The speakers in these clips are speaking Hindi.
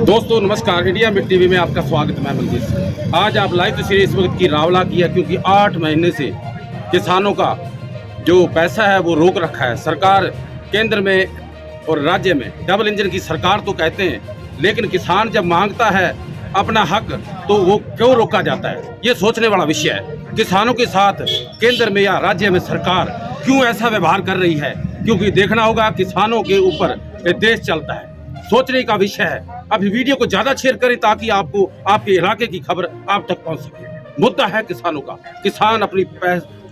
दोस्तों नमस्कार, इंडिया मिड टीवी में आपका स्वागत है। मैं मनजीत। आज आप लाइव तस्वीरें इस वक्त की रावला की है, क्योंकि 8 महीने से किसानों का जो पैसा है वो रोक रखा है सरकार। केंद्र में और राज्य में डबल इंजन की सरकार तो कहते हैं, लेकिन किसान जब मांगता है अपना हक तो वो क्यों रोका जाता है, ये सोचने वाला विषय है। किसानों के साथ केंद्र में या राज्य में सरकार क्यों ऐसा व्यवहार कर रही है, क्योंकि देखना होगा किसानों के ऊपर ये देश चलता है। सोचने का विषय है। अभी वीडियो को ज्यादा शेयर करें ताकि आपको आपके इलाके की खबर आप तक पहुंच सके। मुद्दा है किसानों का। किसान अपनी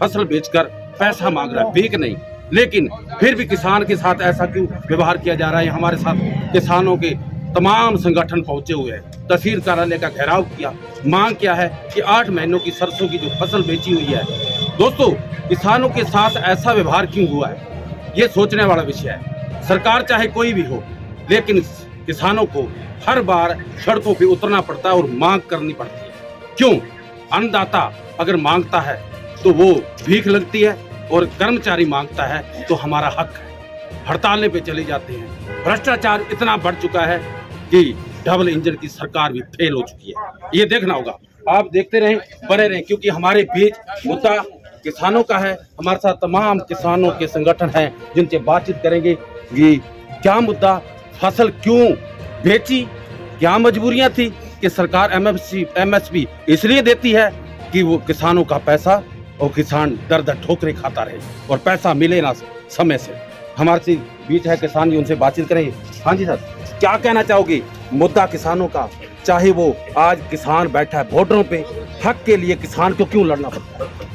फसल बेचकर पैसा मांग रहा है, बेच नहीं, लेकिन फिर भी किसान के साथ ऐसा क्यों व्यवहार किया जा रहा है। हमारे साथ किसानों के तमाम संगठन पहुंचे हुए हैं, तहसील कार्यालय का घेराव किया। मांग क्या है कि 8 महीनों की सरसों की जो फसल बेची हुई है, दोस्तों किसानों के साथ ऐसा व्यवहार क्यों हुआ है, ये सोचने वाला विषय है। सरकार चाहे कोई भी हो, लेकिन किसानों को हर बार सड़कों पे उतरना पड़ता है और मांग करनी पड़ती है। क्यों? अन्नदाता अगर मांगता है तो वो भीख लगती है, और कर्मचारी मांगता है तो हमारा हक है। हड़ताल पे चले जाते हैं। भ्रष्टाचार इतना बढ़ चुका है कि डबल इंजन की सरकार भी फेल हो चुकी है। ये देखना होगा। आप देखते रहें, बने रहें, क्योंकि हमारे बीच मुद्दा किसानों का है। हमारे साथ तमाम किसानों के संगठन हैं जिनसे बातचीत करेंगे कि क्या मुद्दा, फसल क्यों बेची, क्या मजबूरियां थी कि सरकार एमएसपी इसलिए देती है कि वो किसानों का पैसा और किसान दर दर ठोकरें खाता रहे और पैसा मिले ना समय से। हमारे बीच है किसान जी, उनसे बातचीत करेंगे। हाँ जी सर, क्या कहना चाहोगे मुद्दा किसानों का? चाहे वो आज किसान बैठा है वोटरों पे, हक के लिए किसान को क्यों लड़ना पड़ता है?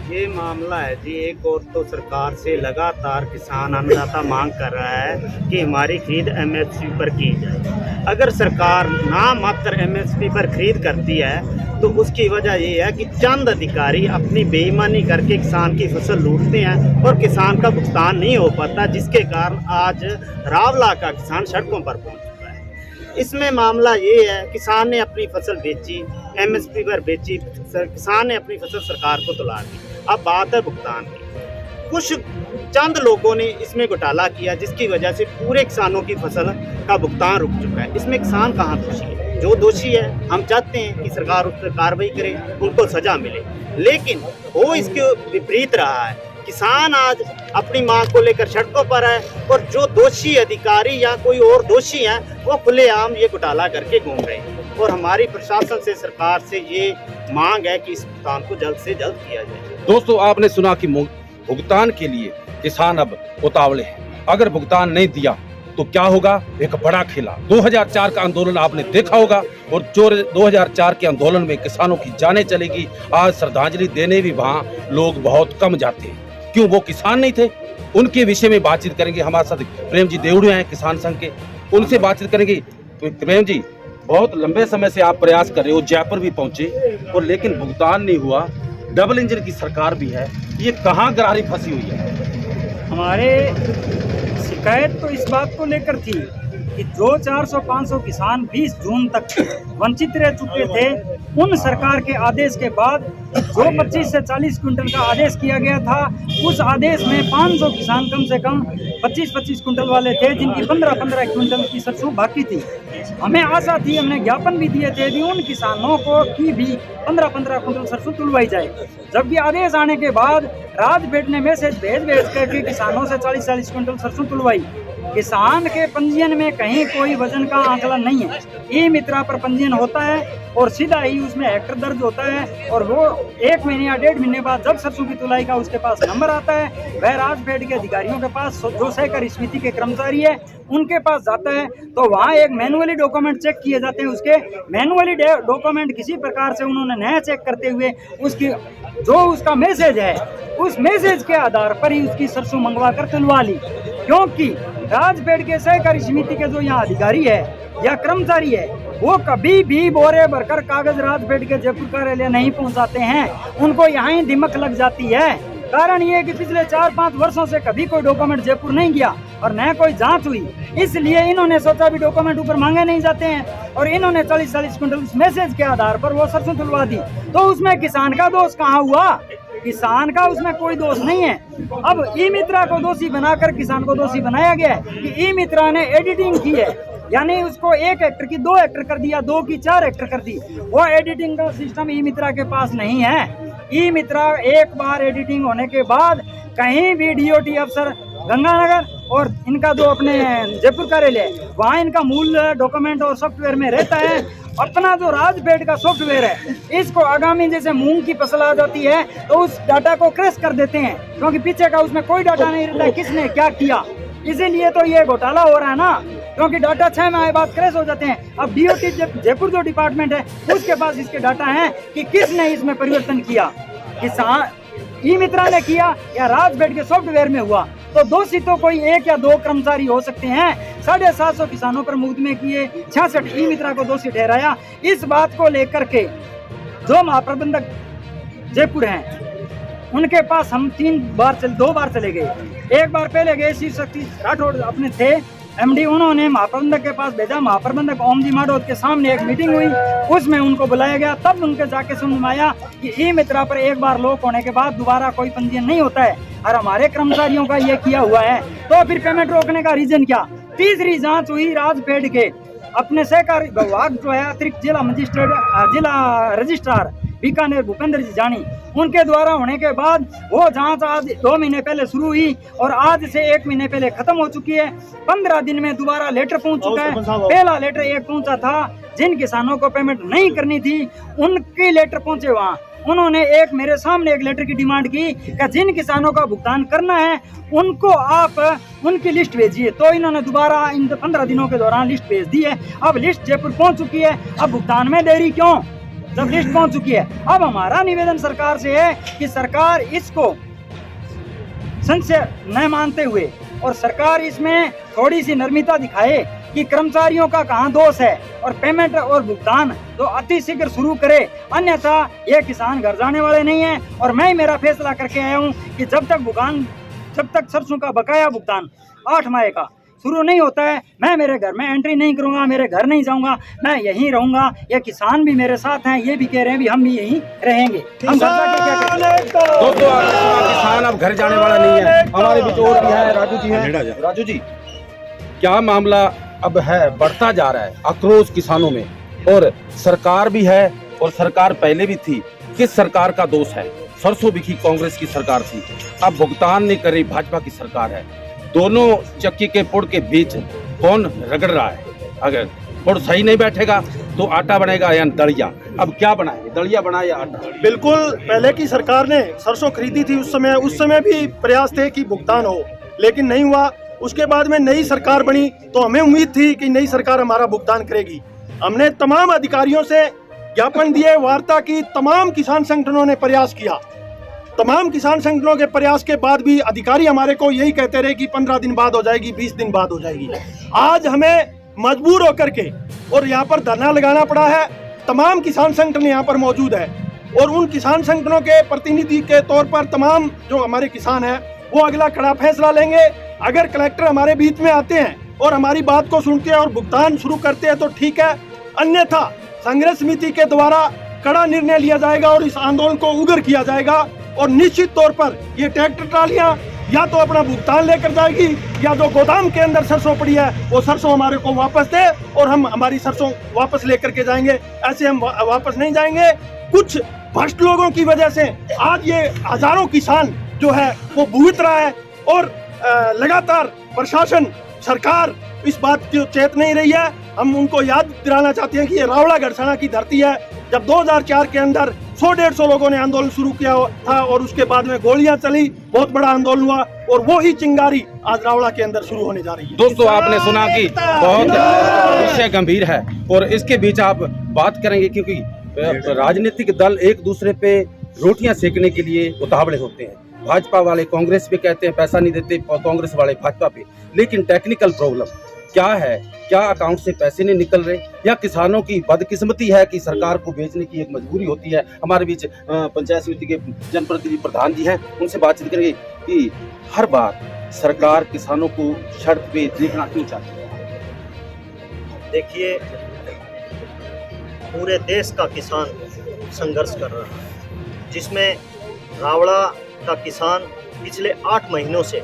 ये मामला है जी, एक और तो सरकार से लगातार किसान अन्नदाता मांग कर रहा है कि हमारी खरीद एमएसपी पर की जाए। अगर सरकार ना मात्र एमएसपी पर खरीद करती है तो उसकी वजह ये है कि चंद अधिकारी अपनी बेईमानी करके किसान की फसल लूटते हैं और किसान का भुगतान नहीं हो पाता, जिसके कारण आज रावला का किसान सड़कों पर पहुंच चुका है। इसमें मामला ये है, किसान ने अपनी फसल बेची, एमएसपी पर बेची, किसान ने अपनी फसल सरकार को दिला दी। अब बात है भुगतान की। कुछ चंद लोगों ने इसमें घोटाला किया, जिसकी वजह से पूरे किसानों की फसल का भुगतान रुक चुका है। इसमें किसान कहाँ दोषी है? जो दोषी है, हम चाहते हैं कि सरकार उस पर कार्रवाई करे, उनको सजा मिले, लेकिन वो इसके विपरीत रहा है। किसान आज अपनी मांग को लेकर सड़कों पर है और जो दोषी अधिकारी या कोई और दोषी हैं वो खुलेआम ये घोटाला करके घूम रहे हैं। और हमारी प्रशासन से, सरकार से ये मांग है कि इस भुगतान को जल्द से जल्द किया जाए। दोस्तों आपने सुना कि भुगतान के लिए किसान अब उतावले हैं। अगर भुगतान नहीं दिया तो क्या होगा? एक बड़ा खेला। 2004 का आंदोलन आपने देखा होगा, और जो 2004 के आंदोलन में किसानों की जानें चलेगी, आज श्रद्धांजलि देने भी वहाँ लोग बहुत कम जाते हैं। क्यों? वो किसान नहीं थे। उनके विषय में बातचीत करेंगे। हमारे साथ प्रेम जी देवड़े हैं किसान संघ के, उनसे बातचीत करेंगे। तो प्रेम जी, बहुत लंबे समय से आप प्रयास कर रहे हो, जयपुर भी पहुंचे और लेकिन भुगतान नहीं हुआ। डबल इंजन की सरकार भी है, ये कहाँ गरारी फंसी हुई है? हमारे शिकायत तो इस बात को लेकर थी कि जो 400-500 किसान 20 जून तक वंचित रह चुके थे, उन सरकार के आदेश के बाद जो 25 से 40 क्विंटल का आदेश किया गया था, उस आदेश में 500 किसान कम से कम 25-25 क्विंटल वाले थे, जिनकी 15-15 क्विंटल की सरसों बाकी थी। हमें आशा थी, हमने ज्ञापन भी दिए थे कि उन किसानों को की भी 15-15 क्विंटल सरसों तुलवाई जाए। जबकि आदेश आने के बाद राजपेट ने मैसेज भेज करके किसानों से 40-40 क्विंटल सरसों तुलवाई। किसान के पंजीयन में कहीं कोई वजन का आंकलन नहीं है। ई मित्रा पर पंजीयन होता है और सीधा ही उसमें हेक्टर दर्ज होता है, और वो 1 महीने या 1.5 महीने बाद जब सरसों की तुलाई का उसके पास नंबर आता है, वह राजफेड के अधिकारियों के पास, जो सहकारी समिति के कर्मचारी है उनके पास जाता है, तो वहाँ एक मैनुअली डॉक्यूमेंट चेक किए जाते हैं। उसके मैनुअली डॉक्यूमेंट किसी प्रकार से उन्होंने नया चेक करते हुए उसकी जो उसका मैसेज है, उस मैसेज के आधार पर ही उसकी सरसों मंगवा कर तुलवा ली। क्योंकि राजपेट के सहकारी समिति के जो यहाँ अधिकारी है या कर्मचारी है, वो कभी भी बोरे भरकर कागज राजपेट के जयपुर कार्यालय नहीं पहुँचाते हैं, उनको यहाँ ही दिमक लग जाती है। कारण ये कि पिछले 4-5 वर्षों से कभी कोई डॉक्यूमेंट जयपुर नहीं गया और न कोई जांच हुई, इसलिए इन्होंने सोचा भी डॉक्यूमेंट ऊपर मांगे नहीं जाते हैं, और इन्होंने 40-40 क्विंटल उस मैसेज के आधार पर वो सरसों तुलवा दी। तो उसमें किसान का दोष कहाँ हुआ? किसान का उसमें कोई दोष नहीं है। अब ई मित्रा को दोषी बनाकर किसान को दोषी बनाया गया है कि ई मित्रा ने एडिटिंग की है। यानी उसको 1 हेक्टर की 2 हेक्टर कर दिया, 2 की 4 हेक्टर कर दी। वो एडिटिंग का सिस्टम ई मित्रा के पास नहीं है। ई मित्रा एक बार एडिटिंग होने के बाद कहीं भी डीओटी अफसर गंगानगर और इनका जो अपने जयपुर कार्यालय वहाँ इनका मूल डॉक्यूमेंट और सॉफ्टवेयर में रहता है। अपना जो राजपेट का सॉफ्टवेयर है, इसको आगामी जैसे मूंग की फसल आ जाती है तो उस डाटा को क्रैश कर देते हैं, क्योंकि पीछे का उसमें कोई डाटा नहीं रहता है किसने क्या किया। इसीलिए तो ये घोटाला हो रहा है ना, क्योंकि डाटा 6 माह बाद क्रैश हो जाते हैं। अब डीओटी जयपुर जो डिपार्टमेंट है उसके पास इसके डाटा हैं कि किसने इसमें परिवर्तन किया, किसान ई मित्रा ने किया या राजपेट के सॉफ्टवेयर में हुआ। तो दोषी तो कोई 1 या 2 कर्मचारी हो सकते हैं। 750 किसानों पर मुकदमे किए, 66 ई मित्रा को दोषी ठहराया। इस बात को लेकर के जो महाप्रबंधक जयपुर हैं उनके पास हम 2 बार चले गए। एक बार पहले गए शिव शक्ति राठौड़ अपने थे एमडी, उन्होंने महाप्रबंधक के पास भेजा। महाप्रबंधक ओम जी माडोद के सामने एक मीटिंग हुई, उसमें उनको बुलाया गया। तब उनके जाके समझ में आया कि ई मित्रा पर एक बार लॉक होने के बाद दोबारा कोई पंजीयन नहीं होता है और हमारे कर्मचारियों का ये किया हुआ है। तो फिर पेमेंट रोकने का रीजन क्या? तीसरी जांच हुई राजपेट के अपने सहकारी विभाग जो है अतिरिक्त जिला मजिस्ट्रेट जिला रजिस्ट्रार बीकानेर भूपेंद्र जी जानी, उनके द्वारा होने के बाद वो जांच आज 2 महीने पहले शुरू हुई और आज से 1 महीने पहले खत्म हो चुकी है। 15 दिन में दोबारा लेटर पहुंच चुका है। पहला लेटर एक पहुंचा था, जिन किसानों को पेमेंट नहीं करनी थी उनके लेटर पहुंचे वहाँ। उन्होंने मेरे सामने एक लेटर की डिमांड की कि जिन किसानों का भुगतान करना है उनको आप उनकी लिस्ट भेजिए। तो इन्होंने दोबारा इन 15 दिनों के दौरान लिस्ट भेज दी है। अब लिस्ट जयपुर पहुंच चुकी है, अब भुगतान में देरी क्यों जब लिस्ट पहुंच चुकी है? अब हमारा निवेदन सरकार से है कि सरकार इसको संशय न मानते हुए और सरकार इसमें थोड़ी सी नर्मिता दिखाए कि कर्मचारियों का कहाँ दोष है और पेमेंट और भुगतान तो अति शीघ्र शुरू करे, अन्यथा ये किसान घर जाने वाले नहीं है। और मैं मेरा फैसला करके आया हूँ कि जब तक सरसों का बकाया भुगतान 8 माह का शुरू नहीं होता है, मैं मेरे घर में एंट्री नहीं करूंगा, मेरे घर नहीं जाऊंगा, मैं यहीं रहूंगा। ये किसान भी मेरे साथ हैं, ये भी कह रहे हैं भी हम भी यहीं रहेंगे। हम घर जाके क्या करेंगे? दोस्तों किसान अब घर जाने वाला नहीं है। हमारे बीच और भी है, राजू जी हैं। राजू जी, क्या मामला अब है, बढ़ता जा रहा है आक्रोश किसानों में, और सरकार भी है और सरकार पहले भी थी। किस सरकार का दोष है? सरसों बिकी कांग्रेस की सरकार थी, अब भुगतान नहीं कर रही भाजपा की सरकार है। दोनों चक्की के पुड़ के बीच कौन रगड़ रहा है? अगर पुड़ सही नहीं बैठेगा तो आटा बनेगा या दलिया। अब क्या बनाए, दलिया बनाए या आटा? बिल्कुल, पहले की सरकार ने सरसों खरीदी थी, उस समय भी प्रयास थे कि भुगतान हो, लेकिन नहीं हुआ। उसके बाद में नई सरकार बनी तो हमें उम्मीद थी कि नई सरकार हमारा भुगतान करेगी। हमने तमाम अधिकारियों से ज्ञापन दिए, वार्ता की, तमाम किसान संगठनों ने प्रयास किया। तमाम किसान संगठनों के प्रयास के बाद भी अधिकारी हमारे को यही कहते रहे कि 15 दिन बाद हो जाएगी, 20 दिन बाद हो जाएगी। आज हमें मजबूर होकर के और यहाँ पर धरना लगाना पड़ा है। तमाम किसान संगठन यहाँ पर मौजूद है और उन किसान संगठनों के प्रतिनिधि के तौर पर तमाम जो हमारे किसान हैं वो अगला कड़ा फैसला लेंगे। अगर कलेक्टर हमारे बीच में आते हैं और हमारी बात को सुनते हैं और भुगतान शुरू करते हैं तो ठीक है, अन्यथा संघर्ष समिति के द्वारा कड़ा निर्णय लिया जाएगा और इस आंदोलन को उग्र किया जाएगा। और निश्चित तौर पर ये ट्रैक्टर ट्रालियां या तो अपना भुगतान लेकर जाएगी या जो गोदाम के अंदर सरसों पड़ी है वो सरसों हमारे को वापस दे और हम हमारी सरसों वापस लेकर के जाएंगे। ऐसे हम वापस नहीं जाएंगे। कुछ भ्रष्ट लोगों की वजह से आज ये हजारों किसान जो है वो भुगत रहा है और लगातार प्रशासन सरकार इस बात की चेत नहीं रही है। हम उनको याद दिलाना चाहते हैं कि ये रावला गढ़साना की धरती है। जब 2004 के अंदर 100-150 लोगों ने आंदोलन शुरू किया था और उसके बाद में गोलियां चली, बहुत बड़ा आंदोलन हुआ और वो ही चिंगारी आज रावला के अंदर शुरू होने जा रही है। दोस्तों, आपने सुना कि बहुत विषय गंभीर है और इसके बीच आप बात करेंगे क्योंकि राजनीतिक दल एक दूसरे पे रोटियां सेकने के लिए उतावले होते हैं। भाजपा वाले कांग्रेस पे कहते हैं पैसा नहीं देते, कांग्रेस वाले भाजपा पे। लेकिन टेक्निकल प्रॉब्लम क्या है? क्या अकाउंट से पैसे नहीं निकल रहे या किसानों की बदकिस्मती है कि सरकार को बेचने की एक मजबूरी होती है? हमारे बीच पंचायत समिति के जनप्रतिनिधि प्रधान जी हैं, उनसे बातचीत करेंगे कि हर बार सरकार किसानों को शर्त पे देखना क्यों चाहती है। देखिए, पूरे देश का किसान संघर्ष कर रहा है, जिसमें रावड़ा का किसान पिछले 8 महीनों से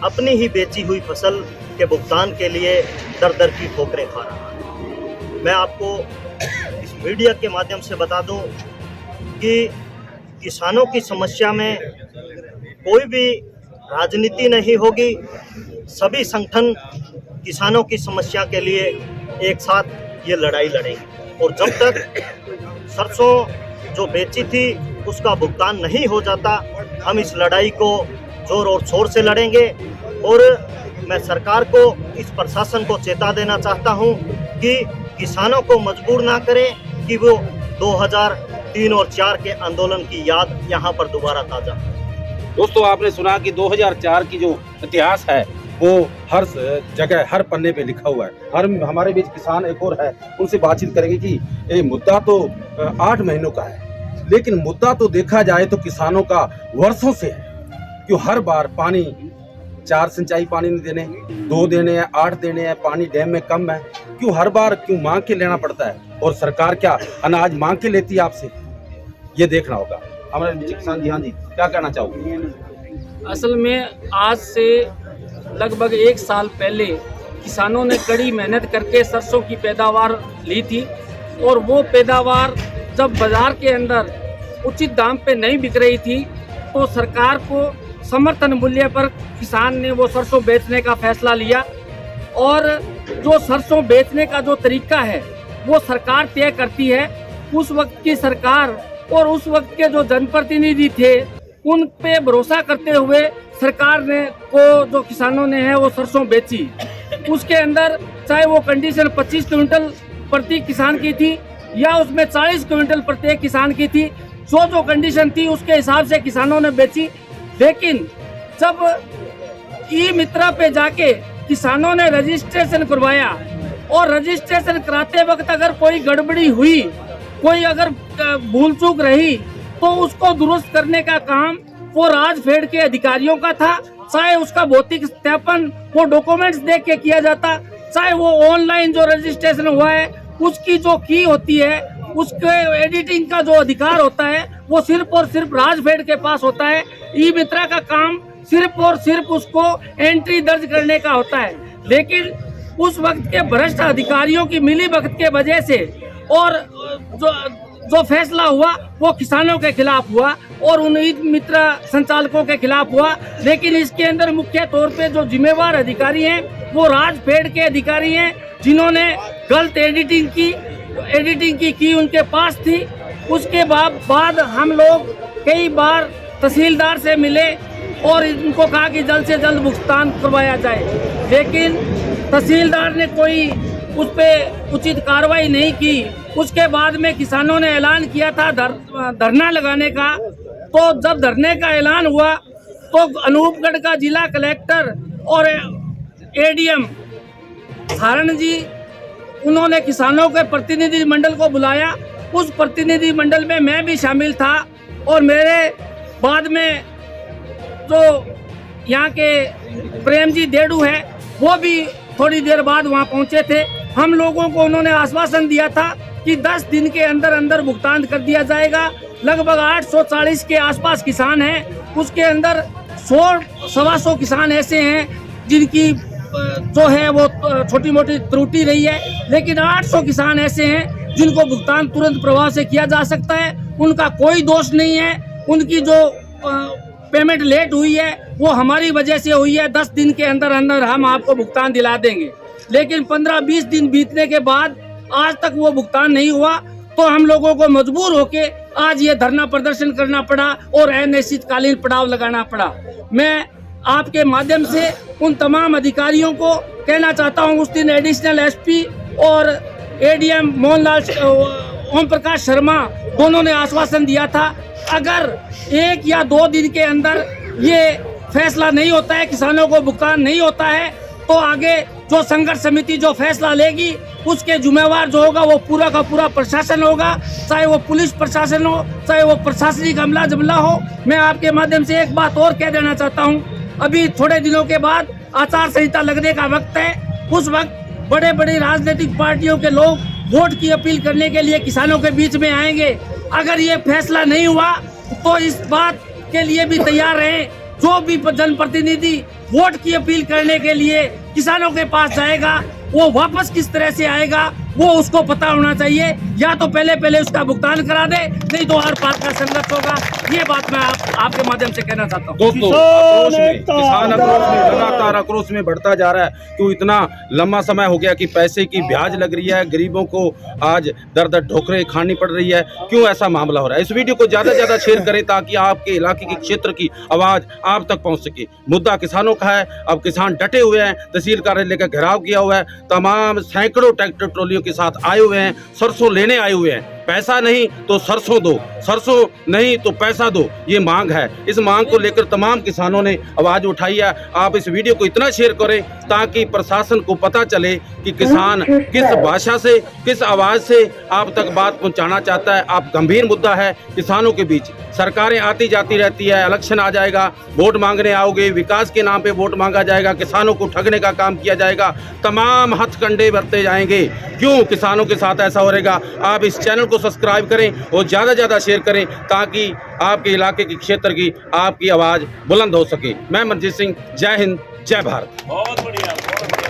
अपनी ही बेची हुई फसल के भुगतान के लिए दर दर की ठोकरें खा रहा है। मैं आपको इस मीडिया के माध्यम से बता दूं कि किसानों की समस्या में कोई भी राजनीति नहीं होगी। सभी संगठन किसानों की समस्या के लिए एक साथ ये लड़ाई लड़ेंगे और जब तक सरसों जो बेची थी उसका भुगतान नहीं हो जाता, हम इस लड़ाई को जोर और शोर से लड़ेंगे। और मैं सरकार को, इस प्रशासन को चेता देना चाहता हूं कि किसानों को मजबूर ना करें कि वो 2003 और 4 के आंदोलन की याद यहाँ पर दोबारा ताज़ा। दोस्तों, आपने सुना कि 2004 की जो इतिहास है वो हर जगह, हर पन्ने पे लिखा हुआ है। हमारे बीच किसान एक और है, उनसे बातचीत करेंगे कि ये मुद्दा तो 8 महीनों का है, लेकिन मुद्दा तो देखा जाए तो किसानों का वर्षों से है। क्यों हर बार पानी 4 सिंचाई पानी नहीं देने, 2 देने हैं, 8 देने हैं, पानी डैम में कम है, क्यों हर बार क्यों मांग के लेना पड़ता है? और सरकार क्या अनाज मांग के लेती है आपसे? ये देखना होगा। हमारे किसान जी, हाँ जी, क्या कहना चाहोगे? असल में आज से लगभग 1 साल पहले किसानों ने कड़ी मेहनत करके सरसों की पैदावार ली थी और वो पैदावार जब बाज़ार के अंदर उचित दाम पे नहीं बिक रही थी तो सरकार को समर्थन मूल्य पर किसान ने वो सरसों बेचने का फैसला लिया। और जो सरसों बेचने का जो तरीका है वो सरकार तय करती है। उस वक्त की सरकार और उस वक्त के जो जनप्रतिनिधि थे उन पे भरोसा करते हुए सरकार ने जो किसानों ने है वो सरसों बेची। उसके अंदर चाहे वो कंडीशन 25 क्विंटल प्रति किसान की थी या उसमें 40 क्विंटल प्रत्येक किसान की थी, जो कंडीशन थी उसके हिसाब से किसानों ने बेची। लेकिन जब ई मित्रा पे जाके किसानों ने रजिस्ट्रेशन करवाया और रजिस्ट्रेशन कराते वक्त अगर कोई गड़बड़ी हुई, कोई अगर भूल चूक रही तो उसको दुरुस्त करने का काम वो राजफेड के अधिकारियों का था। चाहे उसका भौतिक सत्यापन वो डॉक्यूमेंट्स देख के किया जाता, चाहे वो ऑनलाइन जो रजिस्ट्रेशन हुआ है उसकी जो की होती है, उसके एडिटिंग का जो अधिकार होता है वो सिर्फ और सिर्फ राजफेड के पास होता है। ई मित्रा का काम सिर्फ और सिर्फ उसको एंट्री दर्ज करने का होता है। लेकिन उस वक्त के भ्रष्ट अधिकारियों की मिलीभगत के वजह से और जो फैसला हुआ वो किसानों के खिलाफ हुआ और उन ई मित्रा संचालकों के खिलाफ हुआ। लेकिन इसके अंदर मुख्य तौर पे जो जिम्मेवार अधिकारी हैं वो राजफेड के अधिकारी हैं, जिन्होंने गलत एडिटिंग की उनके पास थी। उसके बाद हम लोग कई बार तहसीलदार से मिले और इनको कहा कि जल्द से जल्द भुगतान करवाया जाए, लेकिन तहसीलदार ने कोई उस पर उचित कार्रवाई नहीं की। उसके बाद में किसानों ने ऐलान किया था धरना लगाने का। तो जब धरने का ऐलान हुआ तो अनूपगढ़ का जिला कलेक्टर और एडीएम सारण जी, उन्होंने किसानों के प्रतिनिधि मंडल को बुलाया। उस प्रतिनिधि मंडल में मैं भी शामिल था और मेरे बाद में जो यहाँ के प्रेम जी देडू है वो भी थोड़ी देर बाद वहाँ पहुँचे थे। हम लोगों को उन्होंने आश्वासन दिया था कि 10 दिन के अंदर अंदर भुगतान कर दिया जाएगा। लगभग 840 के आसपास किसान हैं, उसके अंदर 100-125 किसान ऐसे हैं जिनकी जो है वो छोटी मोटी त्रुटि रही है, लेकिन 800 किसान ऐसे हैं जिनको भुगतान तुरंत प्रभाव से किया जा सकता है। उनका कोई दोष नहीं है, उनकी जो पेमेंट लेट हुई है वो हमारी वजह से हुई है। 10 दिन के अंदर अंदर हम आपको भुगतान दिला देंगे, लेकिन 15-20 दिन बीतने के बाद आज तक वो भुगतान नहीं हुआ। तो हम लोगों को मजबूर होके आज ये धरना प्रदर्शन करना पड़ा और अनिश्चितकालीन पड़ाव लगाना पड़ा। मैं आपके माध्यम से उन तमाम अधिकारियों को कहना चाहता हूँ, उस दिन एडिशनल एसपी और एडीएम मोहनलाल ओम प्रकाश शर्मा दोनों ने आश्वासन दिया था, अगर 1 या 2 दिन के अंदर ये फैसला नहीं होता है, किसानों को भुगतान नहीं होता है, तो आगे जो संघर्ष समिति जो फैसला लेगी उसके जिम्मेवार जो होगा वो पूरा का पूरा प्रशासन होगा, चाहे वो पुलिस प्रशासन हो, चाहे वो प्रशासनिक अमला जमला हो। मैं आपके माध्यम से एक बात और कह देना चाहता हूँ, अभी थोड़े दिनों के बाद आचार संहिता लगने का वक्त है। उस वक्त बड़े बड़े राजनीतिक पार्टियों के लोग वोट की अपील करने के लिए किसानों के बीच में आएंगे। अगर ये फैसला नहीं हुआ तो इस बात के लिए भी तैयार रहें, जो भी जनप्रतिनिधि वोट की अपील करने के लिए किसानों के पास जाएगा वो वापस किस तरह से आएगा वो उसको पता होना चाहिए। या तो पहले उसका भुगतान करा दे, नहीं तो हर पार का संघर्ष होगा। ये बात मैं आपके माध्यम से कहना चाहता हूँ। दोस्तों, किसान आक्रोश में लगातार आक्रोश में बढ़ता जा रहा है। क्यों इतना लंबा समय हो गया कि पैसे की ब्याज लग रही है, गरीबों को आज दर दर ठोकरें खानी पड़ रही है। क्यों ऐसा मामला हो रहा है? इस वीडियो को ज्यादा से ज्यादा शेयर करें ताकि आपके इलाके के क्षेत्र की आवाज आप तक पहुंच सके। मुद्दा किसानों का है। अब किसान डटे हुए हैं, तहसील कार्यालय का घेराव किया हुआ है, तमाम सैकड़ों ट्रैक्टर ट्रॉलियों के साथ आए हुए हैं, सरसों लेने आए हुए हैं। पैसा नहीं तो सरसों दो, सरसों नहीं तो पैसा दो, ये मांग है। इस मांग को लेकर तमाम किसानों ने आवाज उठाई है। आप इस वीडियो को इतना शेयर करें ताकि प्रशासन को पता चले कि किसान किस भाषा से, किस आवाज से आप तक बात पहुंचाना चाहता है। आप गंभीर मुद्दा है किसानों के बीच। सरकारें आती जाती रहती है, इलेक्शन आ जाएगा, वोट मांगने आओगे, विकास के नाम पे वोट मांगा जाएगा, किसानों को ठगने का काम किया जाएगा, तमाम हथकंडे बरते जाएंगे। क्यों किसानों के साथ ऐसा हो रहेगा? आप इस चैनल को सब्सक्राइब करें और ज़्यादा से ज़्यादा शेयर करें ताकि आपके इलाके के क्षेत्र की आपकी आवाज़ बुलंद हो सके। मैं मनजीत सिंह, जय हिंद, जय भारत। बहुत बढ़िया।